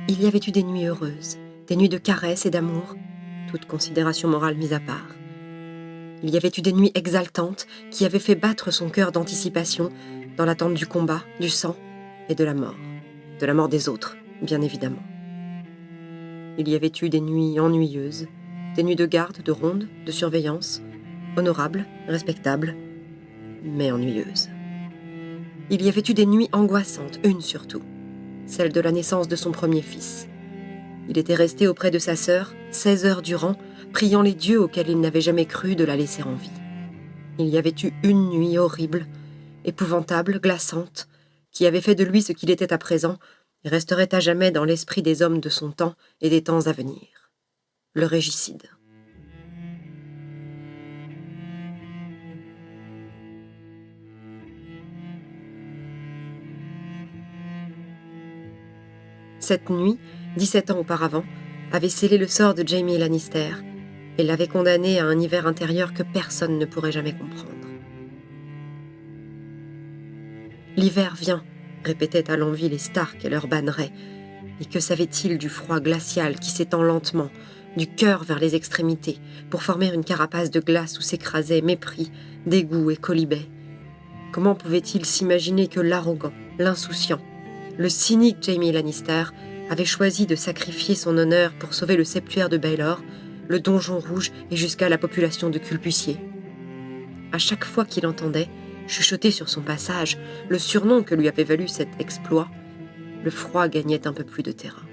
Il y avait eu des nuits heureuses, des nuits de caresses et d'amour, toute considération morale mise à part. Il y avait eu des nuits exaltantes qui avaient fait battre son cœur d'anticipation dans l'attente du combat, du sang et de la mort des autres, bien évidemment. Il y avait eu des nuits ennuyeuses, des nuits de garde, de ronde, de surveillance, honorables, respectables, mais ennuyeuses. Il y avait eu des nuits angoissantes, une surtout, celle de la naissance de son premier fils. Il était resté auprès de sa sœur 16 heures durant, priant les dieux auxquels il n'avait jamais cru de la laisser en vie. Il y avait eu une nuit horrible, épouvantable, glaçante, qui avait fait de lui ce qu'il était à présent et resterait à jamais dans l'esprit des hommes de son temps et des temps à venir. Le régicide. Cette nuit, 17 ans auparavant, avait scellé le sort de Jaime Lannister et l'avait condamné à un hiver intérieur que personne ne pourrait jamais comprendre. L'hiver vient, répétaient à l'envi les Stark et leurs bannerets, et que savait-il du froid glacial qui s'étend lentement, du cœur vers les extrémités, pour former une carapace de glace où s'écrasaient mépris, dégoût et colibet. Comment pouvait-il s'imaginer que l'arrogant, l'insouciant, le cynique Jaime Lannister avait choisi de sacrifier son honneur pour sauver le septuaire de Baelor, le donjon rouge et jusqu'à la population de Culpicier? À chaque fois qu'il entendait, chuchoter sur son passage, le surnom que lui avait valu cet exploit, le froid gagnait un peu plus de terrain.